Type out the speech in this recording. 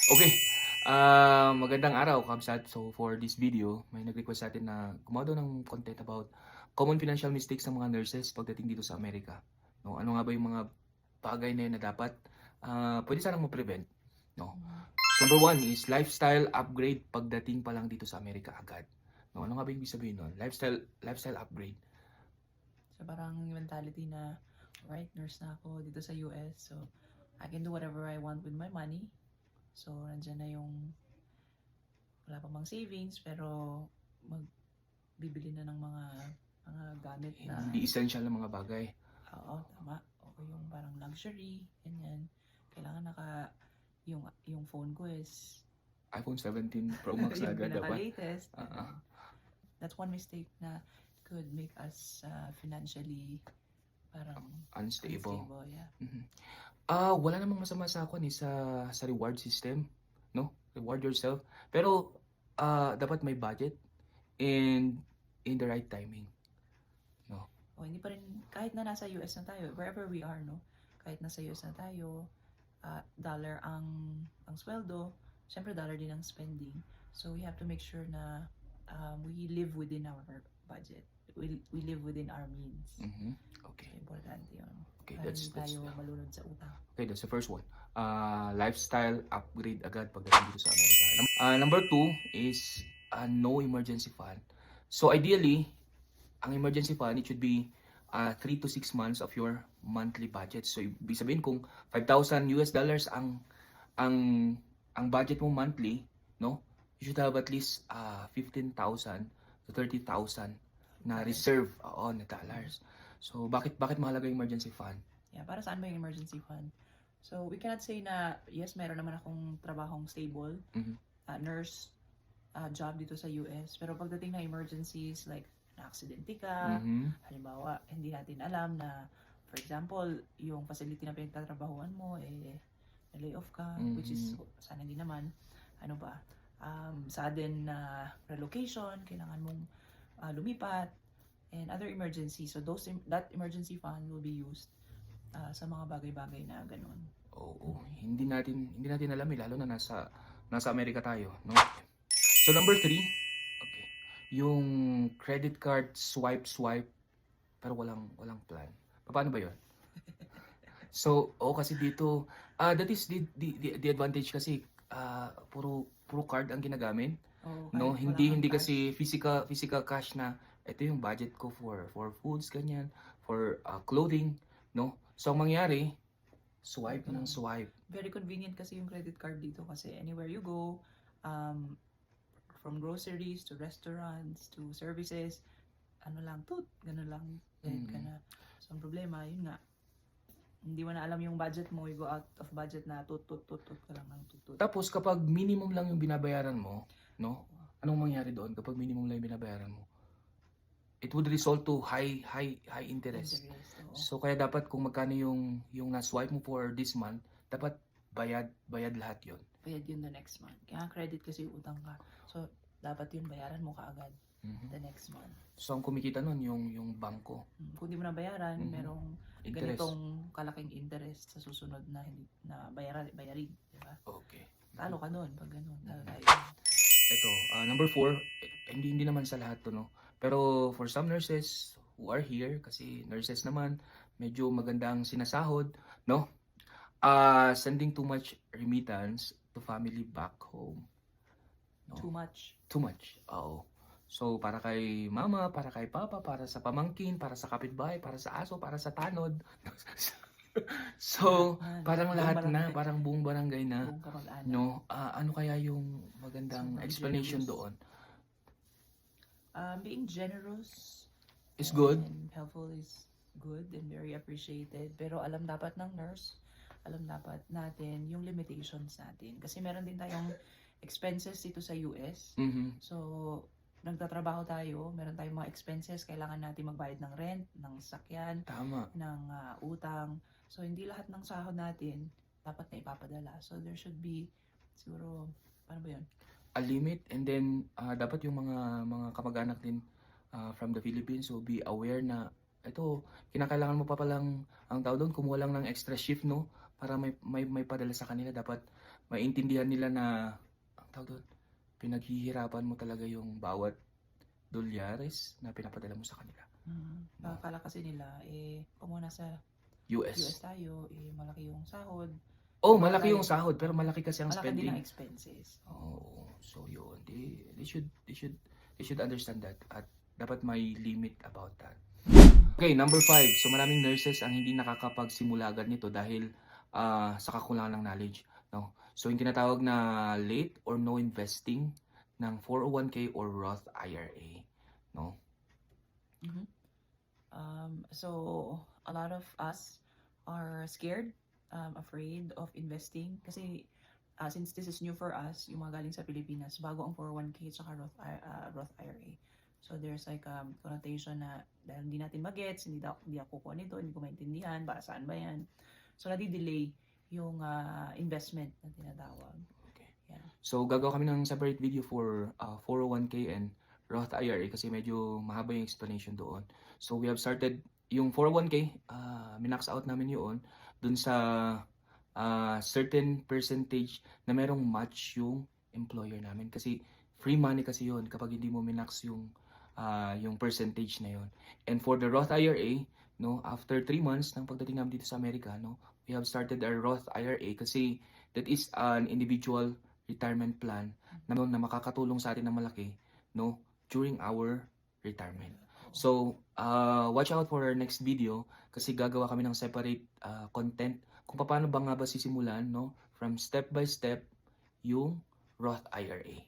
Okay, magandang araw, Kabsat. So for this video, may nag-request sa atin na gumawa daw ng content about common financial mistakes ng mga nurses pagdating dito sa Amerika. No, ano nga ba yung mga bagay na yun na dapat pwede sanang ma-prevent, no? Mhm. Number one is lifestyle upgrade pagdating pa lang dito sa Amerika agad. No, ano nga ba yung ibig sabihin nun? Lifestyle upgrade. So parang yung mentality na, right, nurse na ako dito sa US, so I can do whatever I want with my money. So nandiyan na yung wala pa mang savings pero magbibili na ng mga gamit na Hindi essential na mga bagay. oo, tama. O yung parang luxury, ganyan. Kailangan yung phone ko is iPhone 17 Pro Max na yung agad dapat. pinaka-latest. Uh-uh. That's one mistake na could make us financially parang Unstable. yeah. Mhm. Wala namang masama sa ako sa reward system, no? Reward yourself. Pero dapat may budget and in the right timing, no? O hindi pa rin, kahit na nasa US na tayo, wherever we are, no? Kahit nasa US na tayo, dollar ang sweldo, syempre dollar din ang spending. So we have to make sure na we live within our budget. We live within our means. Mhm. Okay. Importante yun. Okay, Para that's hindi tayo malunod sa utang. okay, that's the first one. Lifestyle upgrade agad pagdating dito sa Amerika. Number two is no emergency fund. So ideally, ang emergency fund, it should be 3 to 6 months of your monthly budget. So ibig sabihin kung $5,000 ang ang budget mo monthly, no? You should have at least 15,000 to 30,000 na reserve na dollars. So bakit mahalaga yung emergency fund? Yeah, para saan ba yung emergency fund? So we cannot say na yes, meron naman akong trabahong stable, Mhm. Nurse job dito sa US. Pero pagdating ng emergencies like na-aksidente ka, Mhm. halimbawa, hindi natin alam na, for example, yung facility na pinagtatrabahuan mo, na-lay off ka, which is, sana hindi naman, ano ba, sudden na relocation, kailangan mong lumipat, and other emergencies. So that emergency fund will be used sa mga bagay-bagay na ganun. Oo, hindi natin alam lalo na nasa Amerika tayo, no? So number three, okay, yung credit card swipe pero walang plan. Paano ba 'yon? So, kasi dito that is the advantage kasi puro card ang ginagamit, Oh, no? kahit wala Hindi kang cash. kasi physical cash na ito yung budget ko for foods ganyan, for clothing, no? So ang mangyari, swipe ng swipe. Very convenient kasi yung credit card dito kasi anywhere you go, from groceries to restaurants to services, ano lang, ganun lang, bayad ka na. So ang problema, yun nga, hindi mo na alam yung budget mo, you go out of budget na tut ka lang ng tut. Tapos kapag minimum lang yung binabayaran mo, no? Anong mangyari doon kapag minimum lang yung binabayaran mo? It would result to high interest. Oo. So kaya dapat kung magkano yung na-swipe mo for this month, dapat bayad lahat 'yon. Bayad yun the next month. Kaya credit kasi yung utang ka. So dapat yun bayaran mo kaagad the next month. So ang kumikita nun yung bangko. Kung di mo na bayaran, merong Interest. ganitong kalaking interest sa susunod na bayarin, di ba? Okay. Talo ka doon pag ganun. Talo tayo. Ito, number 4, hindi naman sa lahat to, no? Pero for some nurses who are here, kasi nurses naman, medyo magandang sinasahod, no? Sending too much remittance to family back home. No? Too much. Oo. So, para kay mama, para kay papa, para sa pamangkin, para sa kapitbahay, para sa aso, para sa tanod. So, parang lahat na, parang buong barangay na. Buong kamag-anak. No, ano kaya yung magandang explanation doon? Being generous Is good. and helpful is good and very appreciated. Pero alam dapat ng nurse, alam dapat natin yung limitations natin. Kasi meron din tayong expenses dito sa US. Mhm. So, nagtatrabaho tayo, meron tayong mga expenses, kailangan natin magbayad ng rent, ng sasakyan, Tama. ng utang. So, hindi lahat ng sahod natin dapat na ipapadala. So, there should be, siguro, paano ba yun? A limit, and then dapat yung mga kamag-anak din from the Philippines will be aware na ito, kinakailangan mo pa palang ang tao doon kumuha lang ng extra shift, no, para may padala sa kanila. Dapat maintindihan nila na ang tawag doon, pinaghihirapan mo talaga yung bawat dolyares na pinapadala mo sa kanila. Akala kasi nila, kung muna sa US. US tayo, malaki yung sahod. Oh, malaki yung sahod, pero malaki kasi ang Malaki din spending. ang expenses. Oo. So yun, they should understand that at dapat may limit about that. Okay, number 5. So maraming nurses ang hindi nakakapagsimula agad nito dahil sa kakulangan ng knowledge, no? So yung tinatawag na late or no investing ng 401k or Roth IRA, no? So a lot of us are scared, afraid of investing kasi since this is new for us, yung mga galing sa Pilipinas, bago ang 401k at saka Roth IRA. So there's like connotation na dahil hindi natin magets, hindi ako kuha nito, hindi ko maintindihan, para saan ba yan? So nadi-delay yung investment na tinatawag. Okay. Yeah. So gagawa kami ng separate video for 401k and Roth IRA kasi medyo mahaba yung explanation doon. So we have started yung 401k, minax out namin yun dun sa certain percentage na merong match yung employer namin kasi free money kasi yun kapag hindi mo minax yung percentage na yun. And for the Roth IRA, no, after 3 months ng pagdating namin dito sa Amerika, no, we have started our Roth IRA kasi that is an individual retirement plan na makakatulong sa atin ng malaki, no, during our retirement. So, watch out for our next video kasi gagawa kami ng separate content kung paano ba nga ba sisimulan, no, from step by step yung Roth IRA.